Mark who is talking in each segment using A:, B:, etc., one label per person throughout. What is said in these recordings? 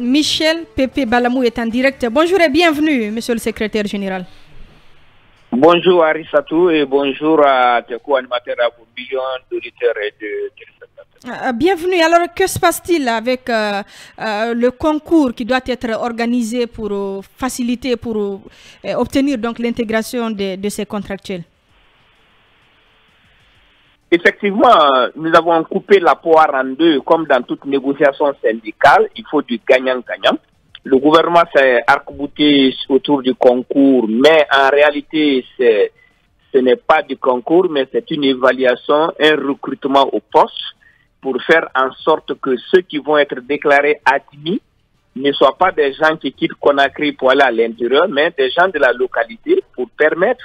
A: Michel Pépé Balamou est en direct. Bonjour et bienvenue, monsieur le secrétaire général.
B: Bonjour à Rissatou et bonjour à tes co-animateurs, à vos millions d'auditeurs et de téléspectateurs.
A: Bienvenue. Alors, que se passe-t-il avec le concours qui doit être organisé pour faciliter, pour obtenir donc l'intégration de ces contractuels?
B: Effectivement, nous avons coupé la poire en deux, comme dans toute négociation syndicale, il faut du gagnant-gagnant. Le gouvernement s'est arc-bouté autour du concours, mais en réalité, ce n'est pas du concours, mais c'est une évaluation, un recrutement au poste pour faire en sorte que ceux qui vont être déclarés admis ne soient pas des gens qui quittent Conakry pour aller à l'intérieur, mais des gens de la localité pour permettre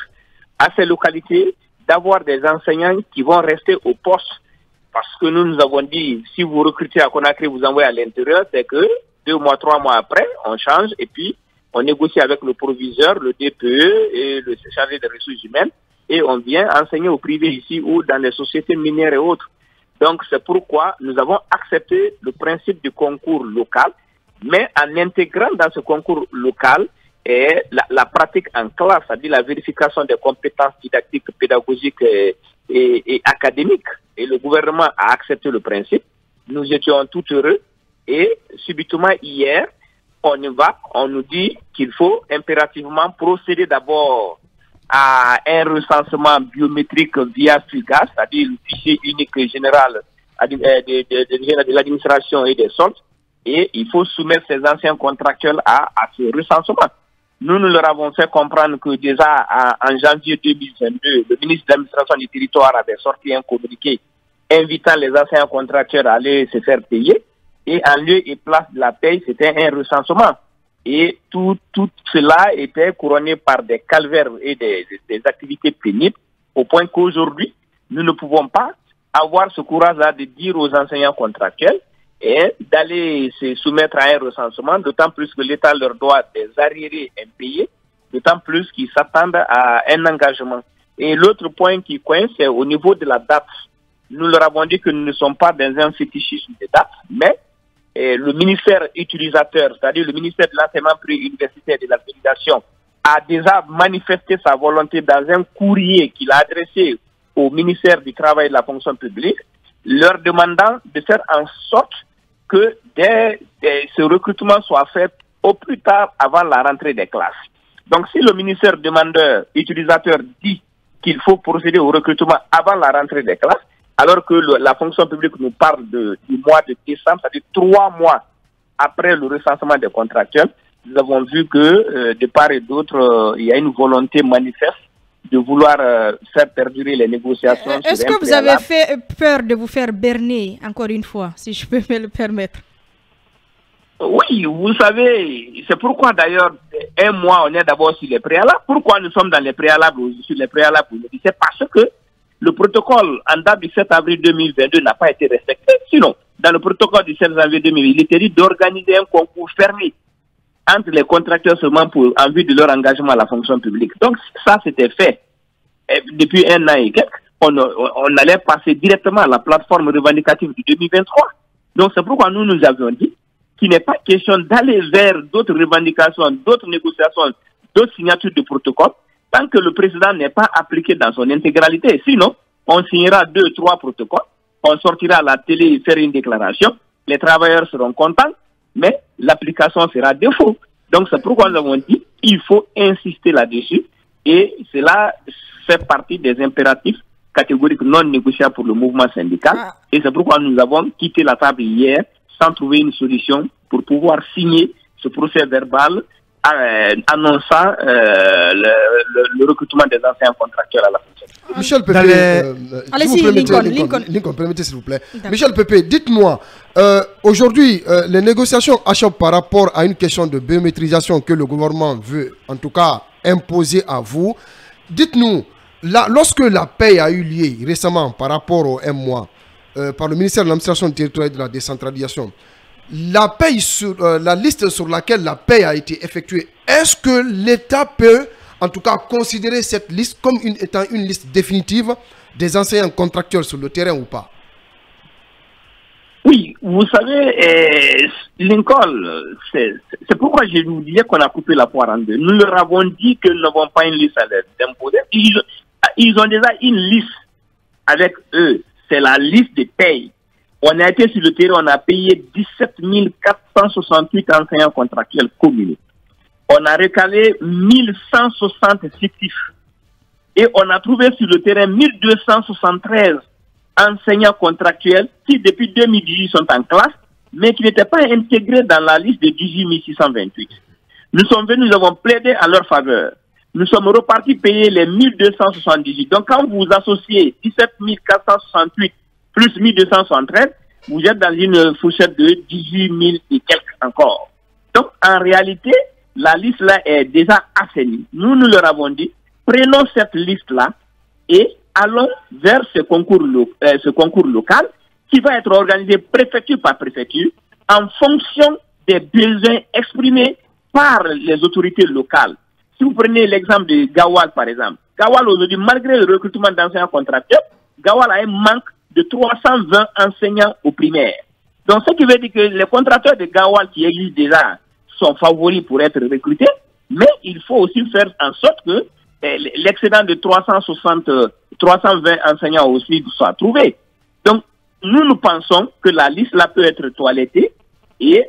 B: à ces localités d'avoir des enseignants qui vont rester au poste. Parce que nous avons dit, si vous recrutez à Conakry, vous envoyez à l'intérieur, c'est que 2 mois, 3 mois après, on change et puis on négocie avec le proviseur, le DPE et le chargé des ressources humaines et on vient enseigner au privé ici ou dans les sociétés minières et autres. Donc c'est pourquoi nous avons accepté le principe du concours local, mais en intégrant dans ce concours local et la pratique en classe, c'est-à-dire la vérification des compétences didactiques, pédagogiques et académiques. Et le gouvernement a accepté le principe. Nous étions tout heureux. Et subitement hier, on nous dit qu'il faut impérativement procéder d'abord à un recensement biométrique via FUGAS, c'est-à-dire le fichier unique général de l'administration et des soldes. Et il faut soumettre ces anciens contractuels à ce recensement. Nous leur avons fait comprendre que déjà en janvier 2022, le ministre de l'administration du territoire avait sorti un communiqué invitant les anciens contracteurs à aller se faire payer. Et en lieu et place de la paye, c'était un recensement. Et tout cela était couronné par des calvaires et des activités pénibles, au point qu'aujourd'hui, nous ne pouvons pas avoir ce courage-là de dire aux enseignants contractuels et d'aller se soumettre à un recensement, d'autant plus que l'État leur doit des arriérés impayés, d'autant plus qu'ils s'attendent à un engagement. Et l'autre point qui coince, c'est au niveau de la date. Nous leur avons dit que nous ne sommes pas dans un fétichisme de date, mais le ministère utilisateur, c'est-à-dire le ministère de l'enseignement pré-universitaire et de la validation, a déjà manifesté sa volonté dans un courrier qu'il a adressé au ministère du Travail et de la Fonction publique, leur demandant de faire en sorte que ce recrutement soit fait au plus tard avant la rentrée des classes. Donc si le ministère demandeur utilisateur dit qu'il faut procéder au recrutement avant la rentrée des classes, alors que la fonction publique nous parle du mois de décembre, c'est-à-dire 3 mois après le recensement des contractuels, nous avons vu que de part et d'autre, il y a une volonté manifeste de vouloir faire perdurer les négociations.
A: Est-ce que vous avez fait peur de vous faire berner, encore une fois, si je peux me le permettre?
B: Oui, vous savez, c'est pourquoi d'ailleurs, un mois, on est d'abord sur les préalables. Pourquoi nous sommes dans les préalables, sur les préalables? C'est parce que le protocole en date du 7 avril 2022 n'a pas été respecté. Sinon, dans le protocole du 7 janvier 2022, il était dit d'organiser un concours fermé entre les contracteurs seulement en vue de leur engagement à la fonction publique. Donc ça, c'était fait. Et depuis 1 an et quelques, on allait passer directement à la plateforme revendicative de 2023. Donc c'est pourquoi nous avions dit qu'il n'est pas question d'aller vers d'autres revendications, d'autres négociations, d'autres signatures de protocole, tant que le président n'est pas appliqué dans son intégralité. Sinon, on signera 2, 3 protocoles, on sortira à la télé et faire une déclaration, les travailleurs seront contents, mais l'application sera défaut. Donc c'est pourquoi nous avons dit qu'il faut insister là-dessus et cela fait partie des impératifs catégoriques non négociables pour le mouvement syndical. Et c'est pourquoi nous avons quitté la table hier sans trouver une solution pour pouvoir signer ce procès verbal annonçant le recrutement des anciens contractuels à la fonction.
C: Michel Pépé, Lincoln, permettez s'il vous plaît. Michel Pépé, dites-moi, aujourd'hui, les négociations achoppent par rapport à une question de biométrisation que le gouvernement veut, en tout cas, imposer à vous. Dites-nous, lorsque la paie a eu lieu récemment par rapport au M mois, par le ministère de l'administration territoriale et de la décentralisation, la liste sur laquelle la paie a été effectuée, est-ce que l'État peut, en tout cas, considérer cette liste comme étant une liste définitive des enseignants contractuels sur le terrain ou pas?
B: Oui, vous savez, Lincoln, c'est pourquoi je vous disais qu'on a coupé la poire en deux. Nous leur avons dit que nous n'avons pas une liste à leur imposer. Ils ont déjà une liste avec eux. C'est la liste des payes. On a été sur le terrain, on a payé 17 468 enseignants contractuels communaux. On a recalé 1160 fictifs. Et on a trouvé sur le terrain 1273 enseignants contractuels qui, depuis 2018, sont en classe, mais qui n'étaient pas intégrés dans la liste de 18 628. Nous sommes venus, nous avons plaidé en leur faveur. Nous sommes repartis payer les 1278. Donc, quand vous associez 17 468 plus 1273, vous êtes dans une fourchette de 18 000 et quelques encore. Donc, en réalité, la liste là est déjà assainie. Nous leur avons dit, prenons cette liste-là et allons vers ce concours local qui va être organisé préfecture par préfecture en fonction des besoins exprimés par les autorités locales. Si vous prenez l'exemple de Gawal, par exemple, Gawal aujourd'hui, malgré le recrutement d'enseignants contractuels, Gawal a un manque de 320 enseignants au primaire. Donc, ce qui veut dire que les contracteurs de Gawal qui existent déjà sont favoris pour être recrutés, mais il faut aussi faire en sorte que l'excédent de 320 enseignants aussi soit trouvé. Donc, nous pensons que la liste là peut être toilettée et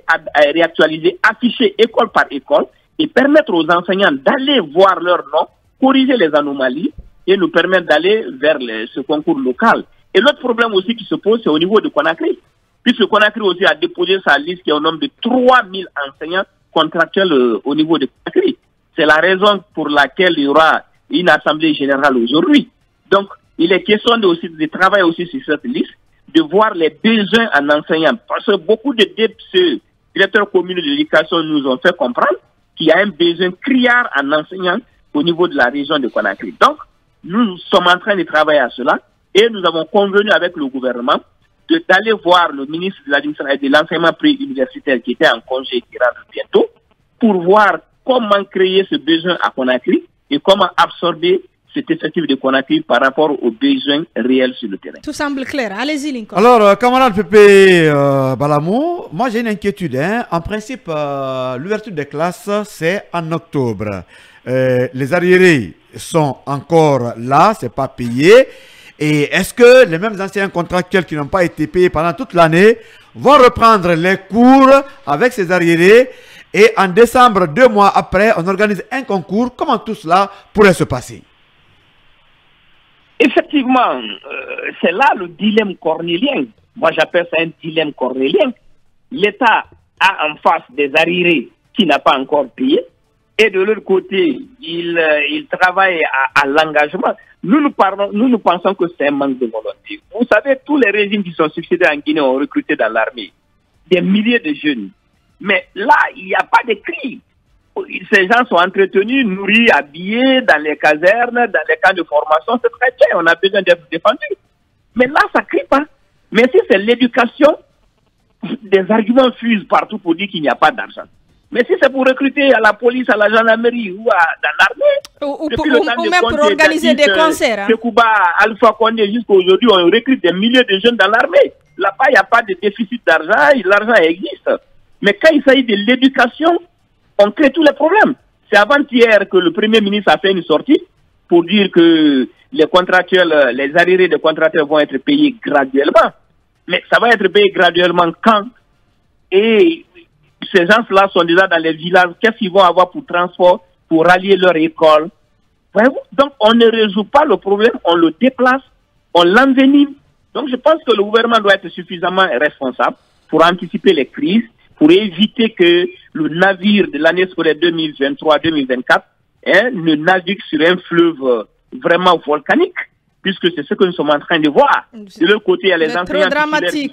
B: réactualisée, affichée école par école et permettre aux enseignants d'aller voir leur nom, corriger les anomalies et nous permettre d'aller vers ce concours local. Et l'autre problème aussi qui se pose, c'est au niveau de Conakry. Puisque Conakry aussi a déposé sa liste qui est au nombre de 3000 enseignants contractuels au niveau de Conakry. C'est la raison pour laquelle il y aura une assemblée générale aujourd'hui. Donc, il est question de travailler aussi sur cette liste, de voir les besoins en enseignants. Parce que beaucoup de directeurs communaux de l'éducation nous ont fait comprendre qu'il y a un besoin criard en enseignants au niveau de la région de Conakry. Donc, nous sommes en train de travailler à cela et nous avons convenu avec le gouvernement d'aller voir le ministre de l'enseignement pré-universitaire qui était en congé qui rentre bientôt pour voir comment créer ce besoin à Conakry et comment absorber cet effectif de Conakry par rapport aux besoins réels sur le terrain.
A: Tout semble clair. Allez-y, Lincoln.
D: Alors, camarade Pépé Balamou, moi j'ai une inquiétude. En principe, l'ouverture des classes, c'est en octobre. Les arriérés sont encore là, c'est pas payé. Et est-ce que les mêmes enseignants contractuels qui n'ont pas été payés pendant toute l'année vont reprendre les cours avec ces arriérés et en décembre, 2 mois après, on organise un concours? Comment tout cela pourrait se passer?
B: Effectivement, c'est là le dilemme cornélien. Moi, j'appelle ça un dilemme cornélien. L'État a en face des arriérés qui n'a pas encore payé. Et de l'autre côté, il travaille à l'engagement. Nous pensons que c'est un manque de volonté. Vous savez, tous les régimes qui sont succédés en Guinée ont recruté dans l'armée des milliers de jeunes. Mais là, il n'y a pas de cri. Ces gens sont entretenus, nourris, habillés dans les casernes, dans les camps de formation. C'est très bien, on a besoin d'être défendus. Mais là, ça ne crie pas. Mais si c'est l'éducation, des arguments fusent partout pour dire qu'il n'y a pas d'argent. Mais si c'est pour recruter à la police, à la gendarmerie ou dans l'armée,
A: ou même pour organiser des concerts.
B: Sekouba, Alpha Condé, jusqu'à aujourd'hui, on recrute des milliers de jeunes dans l'armée. Là-bas, il n'y a pas de déficit d'argent, l'argent existe. Mais quand il s'agit de l'éducation, on crée tous les problèmes. C'est avant-hier que le Premier ministre a fait une sortie pour dire que les contractuels, les arriérés des contractuels vont être payés graduellement. Mais ça va être payé graduellement quand? Et ces gens-là sont déjà dans les villages. Qu'est-ce qu'ils vont avoir pour transport, pour rallier leur école? Voyez-vous? Donc, on ne résout pas le problème, on le déplace, on l'envenime. Donc, je pense que le gouvernement doit être suffisamment responsable pour anticiper les crises, pour éviter que le navire de l'année scolaire 2023-2024 ne navigue sur un fleuve vraiment volcanique, puisque c'est ce que nous sommes en train de voir. De l'autre côté, il y a les enseignants
A: qui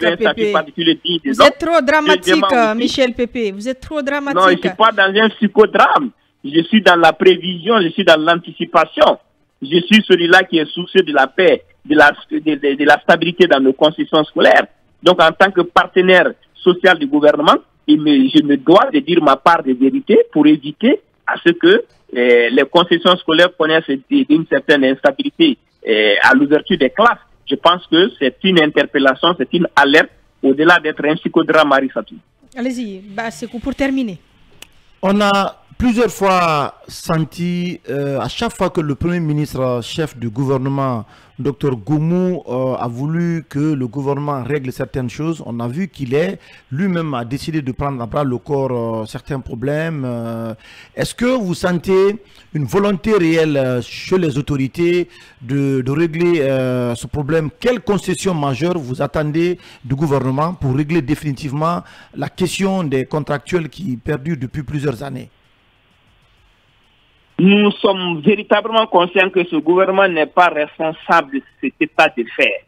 A: Vous êtes trop dramatique, Michel Pépé. Vous êtes trop dramatique.
B: Non, je ne suis pas dans un psychodrame. Je suis dans la prévision, je suis dans l'anticipation. Je suis celui-là qui est soucieux de la paix, de la stabilité dans nos concessions scolaires. Donc, en tant que partenaire social du gouvernement, je me dois de dire ma part de vérité pour éviter à ce que les concessions scolaires connaissent une certaine instabilité à l'ouverture des classes. Je pense que c'est une interpellation, c'est une alerte au-delà d'être un psychodrame, Marie Satou.
A: Allez-y, c'est pour terminer.
E: On a plusieurs fois senti, à chaque fois que le Premier ministre, chef du gouvernement, Dr Goumou, a voulu que le gouvernement règle certaines choses, on a vu qu'il est lui-même a décidé de prendre à bras le corps certains problèmes. Est-ce que vous sentez une volonté réelle chez les autorités de régler ce problème? Quelle concession majeure vous attendez du gouvernement pour régler définitivement la question des contractuels qui perdurent depuis plusieurs années?
B: Nous sommes véritablement conscients que ce gouvernement n'est pas responsable de cet état de fait.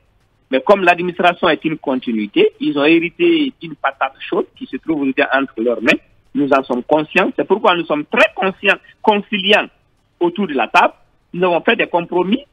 B: Mais comme l'administration est une continuité, ils ont hérité d'une patate chaude qui se trouve entre leurs mains. Nous en sommes conscients. C'est pourquoi nous sommes très conciliants autour de la table. Nous avons fait des compromis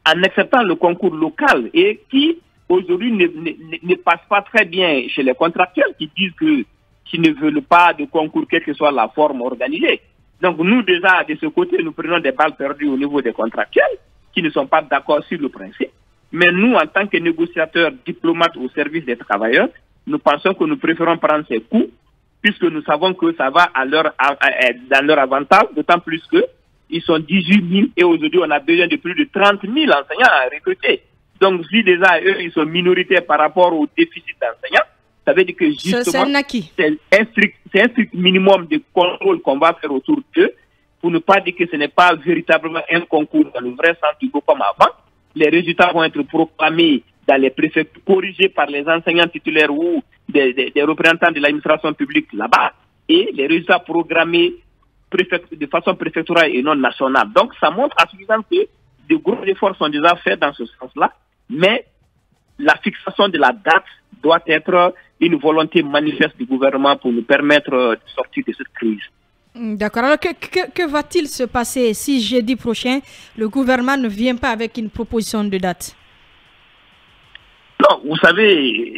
B: en acceptant le concours local et qui, aujourd'hui, ne passe pas très bien chez les contractuels qui disent qu'ils ne veulent pas de concours, quelle que soit la forme organisée. Donc nous, déjà, de ce côté, nous prenons des balles perdues au niveau des contractuels qui ne sont pas d'accord sur le principe. Mais nous, en tant que négociateurs, diplomates au service des travailleurs, nous pensons que nous préférons prendre ces coups puisque nous savons que ça va dans leur avantage, d'autant plus qu'ils sont 18 000 et aujourd'hui, on a besoin de plus de 30 000 enseignants à recruter. Donc, si déjà, eux, ils sont minoritaires par rapport au déficit d'enseignants, ça veut dire que justement, c'est un strict minimum de contrôle qu'on va faire autour d'eux pour ne pas dire que ce n'est pas véritablement un concours dans le vrai sens du mot comme avant. Les résultats vont être proclamés dans les préfectures, corrigés par les enseignants titulaires ou des représentants de l'administration publique là-bas, et les résultats programmés de façon préfectorale et non nationale. Donc, ça montre à suffisance que de gros efforts sont déjà faits dans ce sens-là, mais la fixation de la date doit être une volonté manifeste du gouvernement pour nous permettre de sortir de cette crise.
A: D'accord. Alors, que va-t-il se passer si jeudi prochain, le gouvernement ne vient pas avec une proposition de date?
B: Non, vous savez,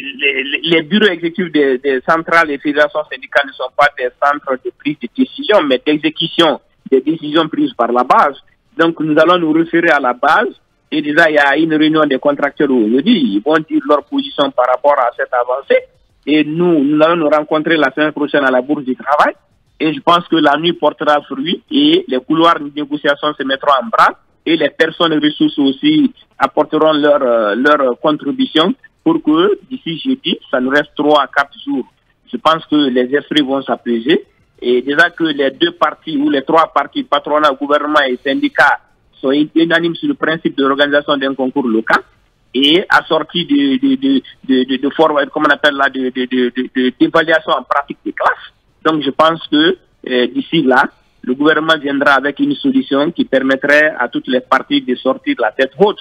B: les bureaux exécutifs des centrales et fédérations syndicales ne sont pas des centres de prise de décision, mais d'exécution des décisions prises par la base. Donc, nous allons nous référer à la base. Et déjà, il y a une réunion des contracteurs aujourd'hui. Ils vont dire leur position par rapport à cette avancée. Et nous allons nous rencontrer la semaine prochaine à la Bourse du Travail. Et je pense que la nuit portera fruit et les couloirs de négociation se mettront en branle. Et les personnes ressources aussi apporteront leur contribution pour que d'ici jeudi, ça nous reste 3 à 4 jours. Je pense que les esprits vont s'apaiser. Et déjà que les 2 parties ou les 3 parties, patronat, gouvernement et syndicats, sont unanimes sur le principe de l'organisation d'un concours local et assorti de forme, comment on appelle là, d'évaluation en pratique des classes. Donc je pense que d'ici là, le gouvernement viendra avec une solution qui permettrait à toutes les parties de sortir de la tête haute.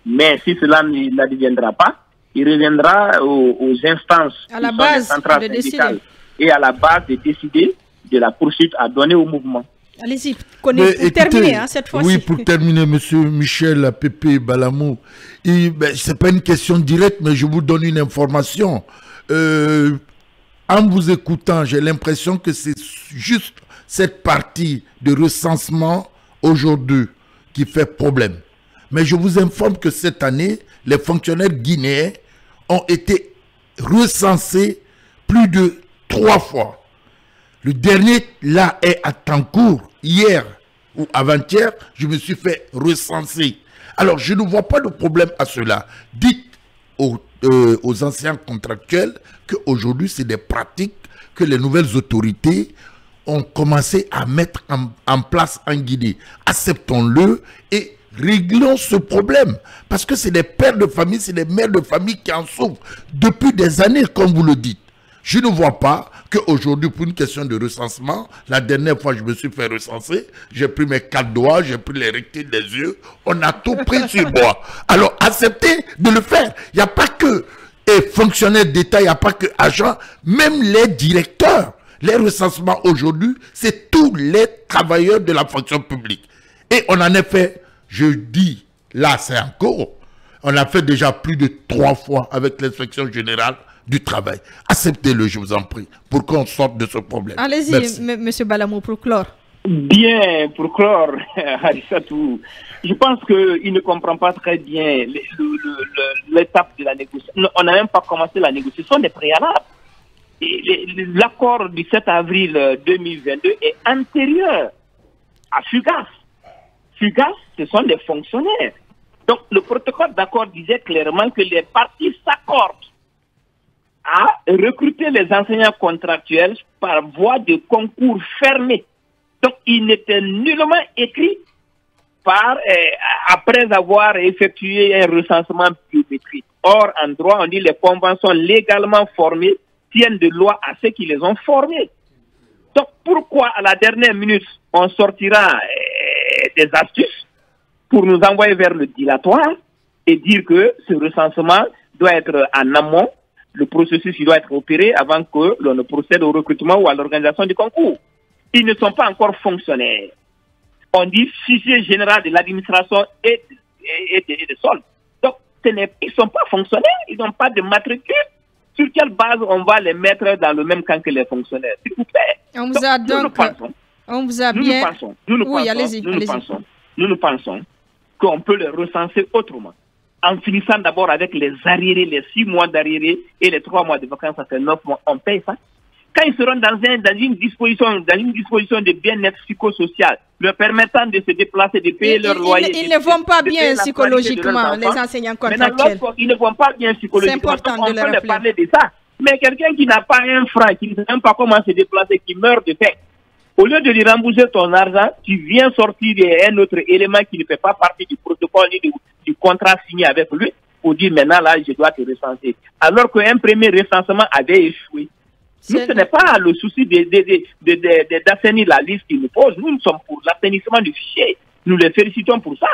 B: Mais si cela n'adviendra pas, il reviendra aux instances
A: à la base
B: centrales syndicales et à la base de décider de la poursuite à donner au mouvement.
A: Allez-y, pour terminer cette fois-ci.
F: Oui, pour terminer, monsieur Michel Pépé Balamou, ce n'est pas une question directe, mais je vous donne une information. En vous écoutant, j'ai l'impression que c'est juste cette partie de recensement aujourd'hui qui fait problème. Mais je vous informe que cette année, les fonctionnaires guinéens ont été recensés plus de 3 fois. Le dernier, là, est à Tancourt. Hier ou avant-hier, je me suis fait recenser. Alors, je ne vois pas de problème à cela. Dites aux anciens contractuels qu'aujourd'hui, c'est des pratiques que les nouvelles autorités ont commencé à mettre en place en Guinée. Acceptons-le et réglons ce problème. Parce que c'est des pères de famille, c'est des mères de famille qui en souffrent depuis des années, comme vous le dites. Je ne vois pas qu'aujourd'hui, pour une question de recensement, la dernière fois je me suis fait recenser, j'ai pris mes 4 doigts, j'ai pris les rectils des yeux, on a tout pris sur moi. Alors, acceptez de le faire. Il n'y a pas que fonctionnaires d'État, il n'y a pas que agents, même les directeurs. Les recensements aujourd'hui, c'est tous les travailleurs de la fonction publique. Et on en a fait, je dis, là c'est encore, on a fait déjà plus de 3 fois avec l'inspection générale du travail. Acceptez-le, je vous en prie, pour qu'on sorte de ce problème.
A: Allez-y, monsieur Balamou, pour clore.
B: Bien, pour clore, Harissatou, je pense qu'il ne comprend pas très bien l'étape de la négociation. On n'a même pas commencé la négociation des préalables. l'accord du 7 avril 2022 est antérieur à FUGAS. FUGAS, ce sont des fonctionnaires. Donc, le protocole d'accord disait clairement que les parties s'accordent à recruter les enseignants contractuels par voie de concours fermé. Donc, il n'était nullement écrit après avoir effectué un recensement biométrique. Or, en droit, on dit les conventions légalement formées tiennent de loi à ceux qui les ont formés. Donc, pourquoi à la dernière minute, on sortira des astuces pour nous envoyer vers le dilatoire et dire que ce recensement doit être en amont, le processus il doit être opéré avant que l'on ne procède au recrutement ou à l'organisation du concours. Ils ne sont pas encore fonctionnaires. On dit fichier général de l'administration et de soldes. Donc, ils ne sont pas fonctionnaires, ils n'ont pas de matricule. Sur quelle base on va les mettre dans le même camp que les fonctionnaires? S'il vous plaît.
A: On vous a donc... On vous a bien...
B: Nous pensons qu'on peut les recenser autrement. En finissant d'abord avec les arriérés, les 6 mois d'arriérés et les 3 mois de vacances, ça fait 9 mois, on paye ça. Quand ils seront dans une disposition de bien-être psychosocial, leur permettant de se déplacer, de payer leur loyer.
A: Ils ne vont pas bien psychologiquement, les enseignants contractuels.
B: Ils ne vont pas bien psychologiquement.
A: C'est important de le rappeler.
B: Parler de ça. Mais quelqu'un qui n'a pas un franc, qui ne sait même pas comment se déplacer, qui meurt de faim, au lieu de lui rembourser ton argent, tu viens sortir un autre élément qui ne fait pas partie du protocole ni du contrat signé avec lui pour dire maintenant là, je dois te recenser. Alors qu'un premier recensement avait échoué. Nous, ce n'est pas le souci d'assainir la liste qu'ils nous posent. Nous sommes pour l'assainissement du fichier. Nous les félicitons pour ça.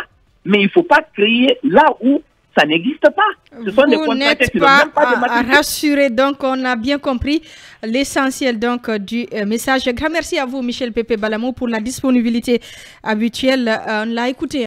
B: Mais il ne faut pas créer là où ça n'existe pas. Ce sont des contrats qui n'ont même pas de matriculation.
A: Rassuré, donc on a bien compris l'essentiel donc du message. Grand merci à vous, Michel Pepe Balamou, pour la disponibilité habituelle. On l'a écouté.